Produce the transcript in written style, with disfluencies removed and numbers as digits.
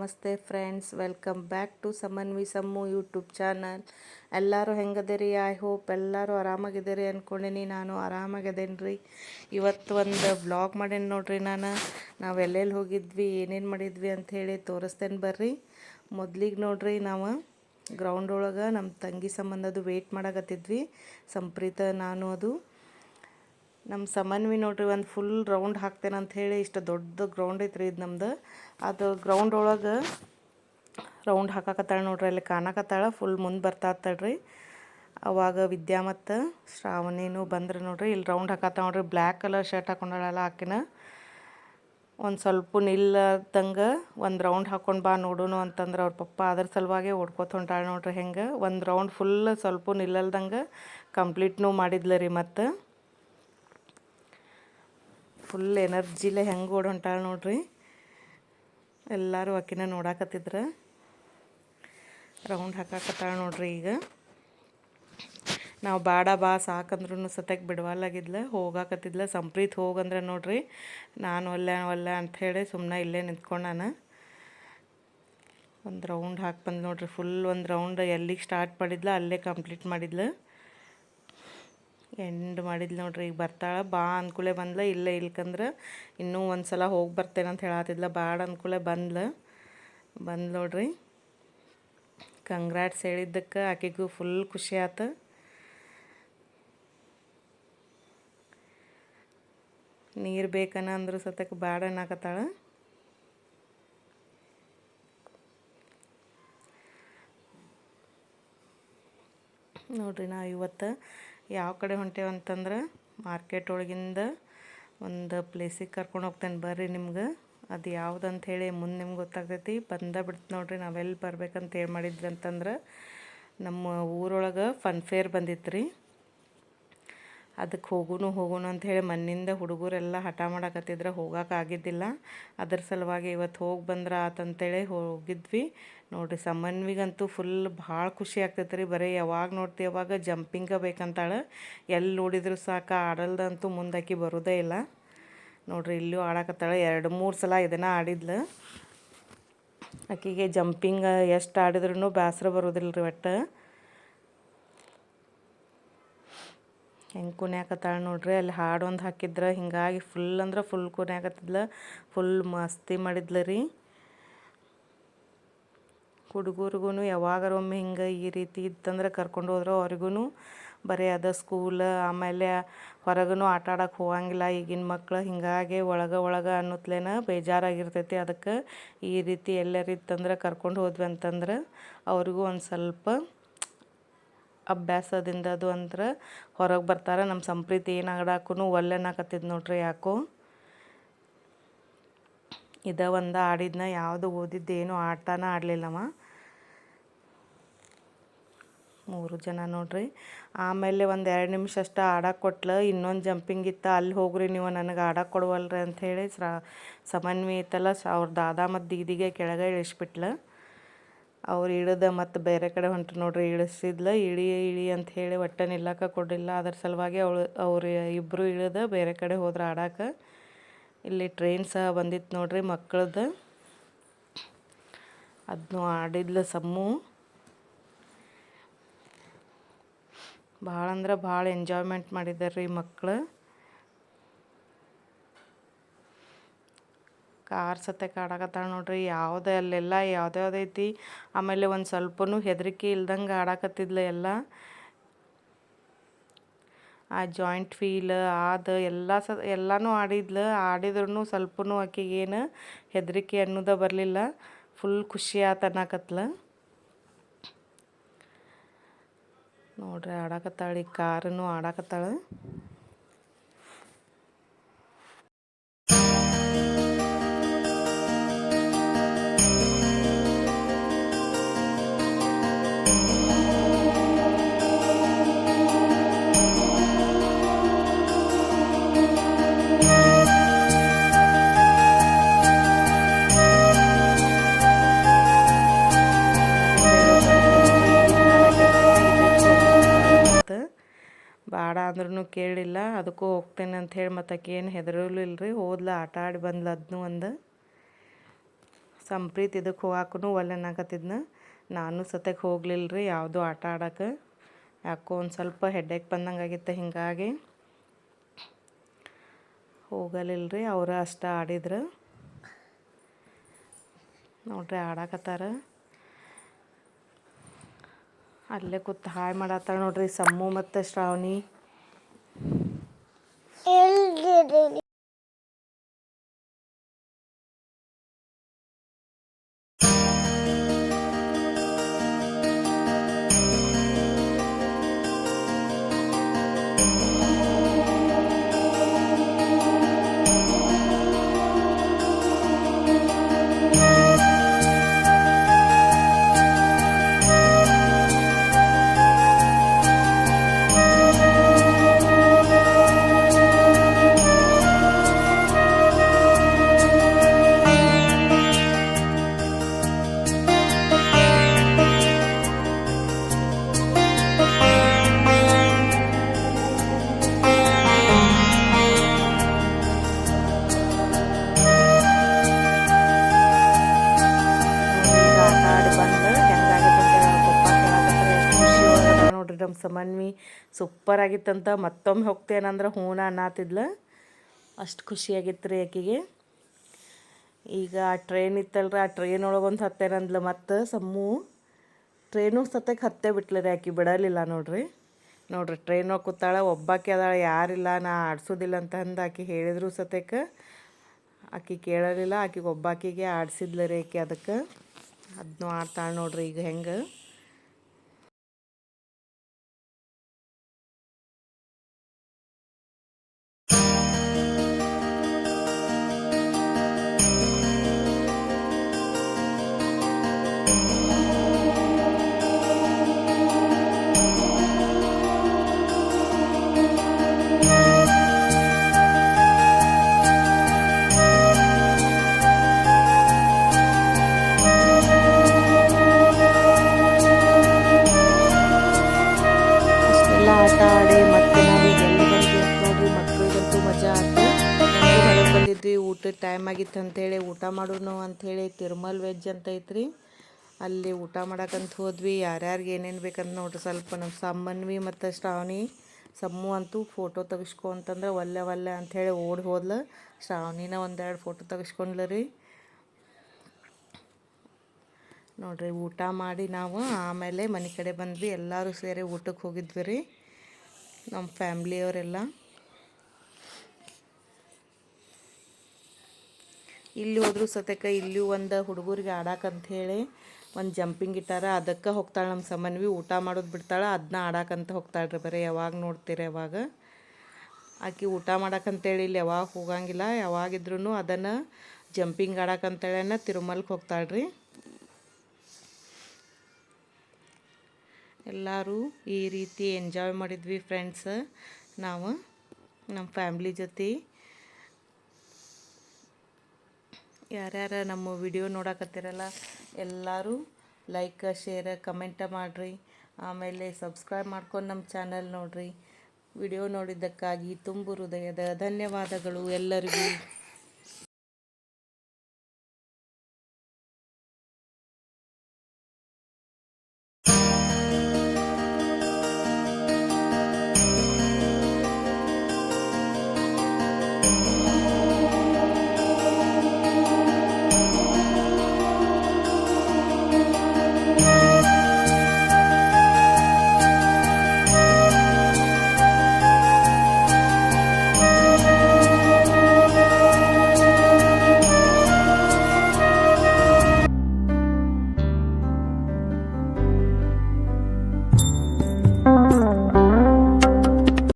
ನಮಸ್ತೆ friends, welcome back to Samanvi Sammu YouTube channel. ಎಲ್ಲರೂ ಹೆಂಗದಿರಿ? ಐ ಹೋಪ್ ಎಲ್ಲರೂ ಆರಾಮಾಗಿದ್ದೀರಿ ಅಂದ್ಕೊಂಡೀನಿ. ನಾನು ಆರಾಮಾಗಿದ್ದೇನೆ ರೀ. ಇವತ್ತು ಒಂದು ವ್ಲಾಗ್ ಮಾಡೇನಿ ನೋಡ್ರಿ. ನಾವು ಎಲ್ಲೆಲ್ಲಿ ಹೋಗಿದ್ವಿ, ಏನೇನು ಮಾಡಿದ್ವಿ ಅಂಥೇಳಿ ತೋರಿಸ್ತೇನೆ ಬರ್ರಿ. ಮೊದಲಿಗೆ ನೋಡ್ರಿ, ನಾವು ಗ್ರೌಂಡ್ ಒಳಗೆ ನಮ್ಮ ತಂಗಿ ಸಂಬಂಧದು ವೆಯ್ಟ್ ಮಾಡಕತ್ತಿದ್ವಿ. ಸಂಪ್ರೀತ ನಾನು ಅದು ನಮ್ಮ ಸಮನ್ವಿ ನೋಡ್ರಿ ಒಂದು ಫುಲ್ ರೌಂಡ್ ಹಾಕ್ತೇನೆ ಅಂತ ಹೇಳಿ ಇಷ್ಟು ದೊಡ್ಡ ಗ್ರೌಂಡ್ ಐತ್ರಿ ಇದು ನಮ್ದು. ಅದು ಗ್ರೌಂಡ್ ಒಳಗೆ ರೌಂಡ್ ಹಾಕಕತ್ತಾಳೆ ನೋಡ್ರಿ. ಅಲ್ಲಿ ಕಾಣಕತ್ತಾಳ ಫುಲ್ ಮುಂದೆ ಬರ್ತಾತ್ತಳ್ರಿ. ಅವಾಗ ವಿದ್ಯಾ ಮತ್ತು ಶ್ರಾವಣಿನೂ ಬಂದ್ರೆ ನೋಡ್ರಿ. ಇಲ್ಲಿ ರೌಂಡ್ ಹಾಕತ್ತ ನೋಡ್ರಿ. ಬ್ಲ್ಯಾಕ್ ಕಲರ್ ಶರ್ಟ್ ಹಾಕೊಂಡಾಳಲ್ಲ ಆಕಿನ. ಒಂದು ಸ್ವಲ್ಪ ನಿಲ್ಲದಂಗೆ ಒಂದು ರೌಂಡ್ ಹಾಕ್ಕೊಂಡು ಬಾ ನೋಡೋಣ ಅಂತಂದ್ರೆ ಅವ್ರ ಪಪ್ಪ ಅದ್ರ ಸಲುವಾಗಿ ಓಡ್ಕೋತ ಹೊಂಟಾಳೆ ನೋಡ್ರಿ. ಹೆಂಗೆ ಒಂದು ರೌಂಡ್ ಫುಲ್ ಸ್ವಲ್ಪ ನಿಲ್ಲಲ್ದಂಗೆ ಕಂಪ್ಲೀಟ್ನೂ ಮಾಡಿದ್ಲ ರೀ. ಮತ್ತು ಫುಲ್ ಎನರ್ಜಿಲೆ ಹೆಂಗೆ ಓಡಿ ಹೊಂಟಾಳೆ ನೋಡ್ರಿ. ಎಲ್ಲರೂ ಆಕಿನ ನೋಡಾಕತ್ತಿದ್ರು. ರೌಂಡ್ ಹಾಕಾಕತ್ತಾಳೆ ನೋಡ್ರಿ. ಈಗ ನಾವು ಬಾಡ ಬಾ ಸಾಕಂದ್ರೂ ಸತ್ಯಕ್ಕೆ ಬಿಡವಲ್ಲಾಗಿದ್ಲ, ಹೋಗಾಕತ್ತಿದ್ಲ. ಸಂಪ್ರೀತ್ ಹೋಗಂದ್ರೆ ನೋಡ್ರಿ, ನಾನು ಒಲ್ಲೆ ಅಂಥೇಳಿ ಸುಮ್ಮನೆ ಇಲ್ಲೇ ನಿಂತ್ಕೊಂಡು ನಾನು ಒಂದು ರೌಂಡ್ ಹಾಕಿ ಬಂದು ನೋಡ್ರಿ. ಫುಲ್ ಒಂದು ರೌಂಡ್ ಎಲ್ಲಿಗೆ ಸ್ಟಾರ್ಟ್ ಮಾಡಿದ್ಲ ಅಲ್ಲೇ ಕಂಪ್ಲೀಟ್ ಮಾಡಿದ್ಲು, ಎಂಡ್ ಮಾಡಿದ್ಲು ನೋಡ್ರಿ. ಈಗ ಬರ್ತಾಳೆ. ಬಾ ಅಂದ್ಕೂಲೆ ಬಂದ್ಲ. ಇಲ್ಲೇ ಇಲ್ಕಂದ್ರೆ ಇನ್ನೂ ಒಂದು ಸಲ ಹೋಗಿ ಬರ್ತೇನೆ ಅಂತ ಹೇಳತ್ತಿದ್ಲ. ಬಾಡ ಅಂದ್ಕೂಲೆ ಬಂದ್ಲು ನೋಡ್ರಿ. ಕಂಗ್ರಾಟ್ಸ್ ಹೇಳಿದ್ದಕ್ಕೆ ಆಕೆಗೂ ಫುಲ್ ಖುಷಿ ಆಯ್ತು. ನೀರು ಬೇಕನ ಅಂದ್ರು ಸತ್ಯಕ್ಕೆ ಬಾಡ ಅನ್ನಕತ್ತಾಳೆ. ನೋಡ್ರಿ, ನಾವು ಇವತ್ತು ಯಾವ ಕಡೆ ಹೊಂಟೇವಂತಂದ್ರೆ ಮಾರ್ಕೆಟ್ ಒಳಗಿಂದ ಒಂದು ಪ್ಲೇಸಿಗೆ ಕರ್ಕೊಂಡು ಹೋಗ್ತೇನೆ ಬರ್ರಿ ನಿಮ್ಗೆ. ಅದು ಯಾವ್ದು ಅಂಥೇಳಿ ಮುಂದೆ ನಿಮ್ಗೆ ಗೊತ್ತಾಗ್ತೈತಿ. ಬಿಡ್ತು ನೋಡ್ರಿ. ನಾವೆಲ್ಲಿ ಬರ್ಬೇಕಂತ ಹೇಳಿ ಮಾಡಿದ್ವಿ ಅಂತಂದ್ರೆ ನಮ್ಮ ಊರೊಳಗೆ ಫನ್ ಫೇರ್ ಬಂದಿತ್ತು ರೀ. ಅದಕ್ಕೆ ಹೋಗೋಣ ಅಂಥೇಳಿ ಮಣ್ಣಿಂದ ಹುಡುಗರೆಲ್ಲ ಹಠ ಮಾಡಕತ್ತಿದ್ರೆ ಹೋಗೋಕ್ಕಾಗಿದ್ದಿಲ್ಲ. ಅದ್ರ ಸಲುವಾಗಿ ಇವತ್ತು ಹೋಗಿ ಬಂದ್ರೆ ಆತಂತೇಳಿ ಹೋಗಿದ್ವಿ ನೋಡಿರಿ. ಸಮನ್ವಿಗಂತೂ ಫುಲ್ ಭಾಳ ಖುಷಿ ಆಗ್ತೈತೆ ರೀ. ಬರೀ ಯಾವಾಗ ನೋಡ್ತೀವಿ ಯಾವಾಗ ಜಂಪಿಂಗ ಬೇಕಂತಾಳೆ. ಎಲ್ಲಿ ನೋಡಿದ್ರು ಸಾಕು, ಆಡಲ್ದಂತೂ ಮುಂದಾಕಿ ಬರೋದೇ ಇಲ್ಲ ನೋಡ್ರಿ. ಇಲ್ಲೂ ಆಡಕತ್ತಾಳೆ. 2-3 ಸಲ ಇದನ್ನು ಆಡಿದ್ಲು. ಆಕೆಗೆ ಜಂಪಿಂಗ ಎಷ್ಟು ಆಡಿದ್ರೂ ಬೇಸರ ಬರೋದಿಲ್ಲ ರೀ ಒಟ್ಟು. ಹೆಂಗೆ ಕುಣಿಯಾಕತ್ತಾಳೆ ನೋಡ್ರಿ. ಅಲ್ಲಿ ಹಾಡು ಒಂದು ಹಾಕಿದ್ರೆ ಹಿಂಗಾಗಿ ಫುಲ್ ಅಂದ್ರೆ ಫುಲ್ ಕುಣಿಯಾಕತ್ತಿದ್ಲ. ಫುಲ್ ಮಸ್ತಿ ಮಾಡಿದ್ಲು ರೀ. ಹುಡುಗರಿಗೂ ಯಾವಾಗಾರ ಒಮ್ಮೆ ಹಿಂಗೆ ಈ ರೀತಿ ಇತ್ತಂದ್ರೆ ಕರ್ಕೊಂಡು ಹೋದ್ರೆ ಅವ್ರಿಗೂ ಬರೀ ಅದ ಸ್ಕೂಲ್, ಆಮೇಲೆ ಹೊರಗೂ ಆಟ ಆಡೋಕೆ ಹೋಗಂಗಿಲ್ಲ ಈಗಿನ ಮಕ್ಳು. ಹಿಂಗಾಗಿ ಒಳಗೆ ಅನ್ನೋತ್ಲೇನ ಬೇಜಾರಾಗಿರ್ತೈತಿ. ಅದಕ್ಕೆ ಈ ರೀತಿ ಎಲ್ಲರೂ ಇತ್ತಂದ್ರೆ ಕರ್ಕೊಂಡು ಹೋದ್ವಿ ಅಂತಂದ್ರೆ ಅವ್ರಿಗೂ ಒಂದು ಸ್ವಲ್ಪ ಅಭ್ಯಾಸದಿಂದ ಅದು ಅಂದ್ರೆ ಹೊರಗೆ ಬರ್ತಾರೆ. ನಮ್ಮ ಸಂಪ್ರೀತಿ ಏನು ಆಡಾಕು ಒಲ್ಲೆನಾಕತ್ತಿದ್ ನೋಡ್ರಿ. ಯಾಕೋ ಒಂದು ಆಡಿದ್ನ, ಯಾವುದು ಓದಿದ್ದೇನು ಆಟನ ಆಡಲಿಲ್ಲವ. 3 ಜನ ನೋಡ್ರಿ. ಆಮೇಲೆ ಒಂದು 2 ನಿಮಿಷ ಅಷ್ಟು ಆಡಕ್ಕೆ ಕೊಟ್ಲು. ಇನ್ನೊಂದು ಜಂಪಿಂಗ್ ಇತ್ತು, ಅಲ್ಲಿ ಹೋಗ್ರಿ ನೀವು, ನನಗೆ ಆಡಕ್ಕೆ ಕೊಡುವಲ್ರಿ ಅಂಥೇಳಿ ಸಮನ್ವಿ ಇತ್ತಲ್ಲ ಅವ್ರ ದಾದಾ ಮತ್ತು ದೀದಿಗೆ ಕೆಳಗೆ ಇಳಿಸ್ಬಿಟ್ಲು. ಅವ್ರು ಇಳಿದ ಮತ್ತು ಬೇರೆ ಕಡೆ ಹೊಂಟ್ರು ನೋಡ್ರಿ. ಇಳಿಸಿದ್ಲು. ಇಳಿ ಅಂಥೇಳಿ ಒಟ್ಟೆ ನಿಲ್ಲಕ್ಕೆ ಕೊಡಲಿಲ್ಲ. ಅದ್ರ ಸಲುವಾಗಿ ಅವ್ರು ಇಬ್ಬರು ಇಳಿದ ಬೇರೆ ಕಡೆ ಹೋದ್ರೆ ಆಡಕ್ಕೆ. ಇಲ್ಲಿ ಟ್ರೈನ್ ಸಹ ಬಂದಿತ್ತು ನೋಡ್ರಿ ಮಕ್ಕಳದ್ದು. ಅದನ್ನು ಆಡಿದ್ಲು ಸಮ್ಮು. ಭಾಳ ಅಂದ್ರೆ ಭಾಳ ಎಂಜಾಯ್ಮೆಂಟ್ ಮಾಡಿದ್ದಾರೆ ರೀ ಮಕ್ಕಳು. ಕಾರ್ ಸತ್ಯಕ್ಕೆ ಆಡಕತ್ತಾಳೆ ನೋಡ್ರಿ. ಅಲ್ಲೆಲ್ಲ ಯಾವ್ದ್ಯಾವ್ದೈತಿ. ಆಮೇಲೆ ಒಂದು ಸ್ವಲ್ಪನೂ ಹೆದರಿಕೆ ಇಲ್ದಂಗೆ ಆಡಕತ್ತಿದ್ಲು ಎಲ್ಲ. ಆ ಜಾಯಿಂಟ್ ಫೀಲ್ ಅದು ಎಲ್ಲನೂ ಆಡಿದ್ರೂ ಸ್ವಲ್ಪನೂ ಆಕೆಗೇನು ಹೆದರಿಕೆ ಅನ್ನೋದು ಬರಲಿಲ್ಲ. ಫುಲ್ ಖುಷಿ ಆತ ಅನ್ನಕತ್ಲ ನೋಡ್ರಿ. ಆಡಕತ್ತಾಳೆ. ಕಾರನ್ನು ಆಡಕತ್ತಾಳೆ. ಬಾಡ ಅಂದ್ರೂ ಕೇಳಿಲ್ಲ. ಅದಕ್ಕೂ ಹೋಗ್ತೇನೆ ಅಂಥೇಳಿ ಮತ್ತು ಆಕೆ ಏನು ಹೆದರಲಿಲ್ಲ ರೀ. ಹೋದ್ಲ, ಆಟ ಆಡಿ ಬಂದ್ಲು. ಅದನ್ನೂ ಒಂದು ಸಂಪ್ರೀತ್ ಇದಕ್ಕೆ ಹೋಗಾಕೂ ಒಲ್ಲೆನಾಗತ್ತಿದ್ನ. ನಾನು ಸತಕ್ಕೆ ಹೋಗ್ಲಿಲ್ಲ ರೀ ಯಾವುದೂ ಆಟ ಆಡೋಕೆ. ಯಾಕೋ ಒಂದು ಸ್ವಲ್ಪ ಹೆಡ್ಡೇಕ್ ಬಂದಂಗೆ ಆಗಿತ್ತು, ಹೀಗಾಗಿ ಹೋಗಲಿಲ್ಲ ರೀ. ಅವರ ಅಷ್ಟ ಆಡಿದ್ರು ನೋಡ್ರಿ, ಆಡಾಕತ್ತಾರ. ಅಲ್ಲೇ ಕೂತು ಹಾಳು ಮಾಡತ್ತಾಳ ನೋಡ್ರಿ ಸಮ್ಮು ಮತ್ತು ಶ್ರಾವಣಿ. ನಮ್ಮ ಸಮನ್ವಿ ಸೂಪರ್ ಆಗಿತ್ತಂತ. ಮತ್ತೊಮ್ಮೆ ಹೋಗ್ತೇನಂದ್ರೆ ಹೂನ ಅನ್ನತ್ತಿದ್ಲು. ಅಷ್ಟು ಖುಷಿಯಾಗಿತ್ತು ರೀ ಆಕೆಗೆ. ಈಗ ಆ ಟ್ರೈನ್ ಇತ್ತಲ್ರಿ, ಆ ಟ್ರೈನ್ ಒಳಗೆ ಒಂದು ಹತ್ತೇನಂದ್ಲು. ಮತ್ತು ಸಮ್ಮು ಟ್ರೈನು ಸತಕ್ಕೆ ಹತ್ತೇ ಬಿಟ್ಲು ರೀ. ಆಕೆ ಬಿಡಲಿಲ್ಲ ನೋಡ್ರಿ. ಟ್ರೈನ್ ಒಳಗೆ ಕೂತಾಳ, ಒಬ್ಬಾಕೆ ಅದಾಳ, ಯಾರಿಲ್ಲ, ನಾ ಆಡ್ಸೋದಿಲ್ಲ ಅಂತ ಅಂದು ಆಕೆ ಹೇಳಿದ್ರು ಸತಕ್ಕೆ ಆಕೆ ಕೇಳಲಿಲ್ಲ. ಆಕೆಗೆ ಒಬ್ಬಾಕಿಗೆ ಆಡಿಸಿದ್ಲು ರೀ ಆಕೆ. ಅದಕ್ಕೆ ಅದನ್ನೂ ಆಡ್ತಾಳೆ ನೋಡ್ರಿ ಈಗ ಹೆಂಗೆ. ಆಟ ಆಡಿ ಮತ್ತೆ ನಾವೀಗ ಎಲ್ಲಿ ಬಂದ್ವಿ ಅಂತ ನೋಡ್ರಿ. ಮಕ್ಕಳಿಗಂತೂ ಮಜಾ ಆಯ್ತು. ಹೊರಗೆ ಬಂದಿದ್ವಿ, ಊಟದ ಟೈಮ್ ಆಗಿತ್ತು ಅಂಥೇಳಿ ಊಟ ಮಾಡೋಣ ಅಂಥೇಳಿ ತಿರುಮಲ್ ವೆಜ್ ಅಂತ ಐತ್ರಿ, ಅಲ್ಲಿ ಊಟ ಮಾಡಕ್ಕಂತ ಹೋದ್ವಿ. ಯಾರ್ಯಾರಿಗೆ ಏನೇನು ಬೇಕಂತ ನೋಡ್ರಿ. ಸ್ವಲ್ಪ ನಮ್ಮ ಸಮ್ಮನ್ವಿ ಮತ್ತು ಶ್ರಾವಣಿ, ಸಮ್ಮು ಅಂತೂ ಫೋಟೋ ತೆಗಿಸ್ಕೊ ಅಂತಂದ್ರೆ ಒಲ್ಲೆ ಅಂಥೇಳಿ ಓಡಿ ಹೋದ್ಲು. ಶ್ರಾವಣಿನ ಒಂದೆರಡು ಫೋಟೋ ತೆಗಿಸ್ಕೊಂಡ್ಲು ರೀ ನೋಡ್ರಿ. ಊಟ ಮಾಡಿ ನಾವು ಆಮೇಲೆ ಮನೆ ಕಡೆ ಬಂದ್ವಿ. ಎಲ್ಲರೂ ಸೇರಿ ಊಟಕ್ಕೆ ಹೋಗಿದ್ವಿ ರೀ, ನಮ್ಮ ಫ್ಯಾಮ್ಲಿಯವರೆಲ್ಲ. ಇಲ್ಲಿ ಹೋದ್ರು ಸತಕ ಇಲ್ಲಿ ಒಂದು ಹುಡುಗರಿಗೆ ಆಡಾಕಂತ ಹೇಳಿ ಒಂದು ಜಂಪಿಂಗ್ ಇಟ್ಟಾರ. ಅದಕ್ಕೆ ಹೋಗ್ತಾಳೆ ನಮ್ಮ ಸಮನ್ವಿ. ಊಟ ಮಾಡೋದು ಬಿಡ್ತಾಳೆ, ಅದನ್ನ ಆಡಾಕಂತ ಹೋಗ್ತಾಳ್ರಿ. ಬರೀ ಯಾವಾಗ ನೋಡ್ತೀರಿ ಯಾವಾಗ ಆಕೆ ಊಟ ಮಾಡಕ್ಕಂತೇಳಿ ಇಲ್ಲಿ ಯಾವಾಗ ಹೋಗಂಗಿಲ್ಲ. ಯಾವಾಗಿದ್ರೂ ಅದನ್ನು ಜಂಪಿಂಗ್ ಆಡಕ್ಕಂತೇಳಿ ತಿರುಮಲ್ಗೆ ಹೋಗ್ತಾಳ್ರಿ. ಎಲ್ಲರೂ ಈ ರೀತಿ ಎಂಜಾಯ್ ಮಾಡಿದ್ವಿ ಫ್ರೆಂಡ್ಸ್, ನಾವು ನಮ್ಮ ಫ್ಯಾಮ್ಲಿ ಜೊತೆ. ಯಾರ್ಯಾರು ನಮ್ಮ ವಿಡಿಯೋ ನೋಡಕತ್ತಿರಲ್ಲ ಎಲ್ಲರೂ ಲೈಕ್ ಶೇರ್ ಕಮೆಂಟ್ ಮಾಡಿರಿ. ಆಮೇಲೆ ಸಬ್ಸ್ಕ್ರೈಬ್ ಮಾಡ್ಕೊಂಡು ನಮ್ಮ ಚಾನಲ್ ನೋಡಿರಿ. ವಿಡಿಯೋ ನೋಡಿದ್ದಕ್ಕಾಗಿ ತುಂಬು ಹೃದಯದ ಧನ್ಯವಾದಗಳು ಎಲ್ಲರಿಗೂ.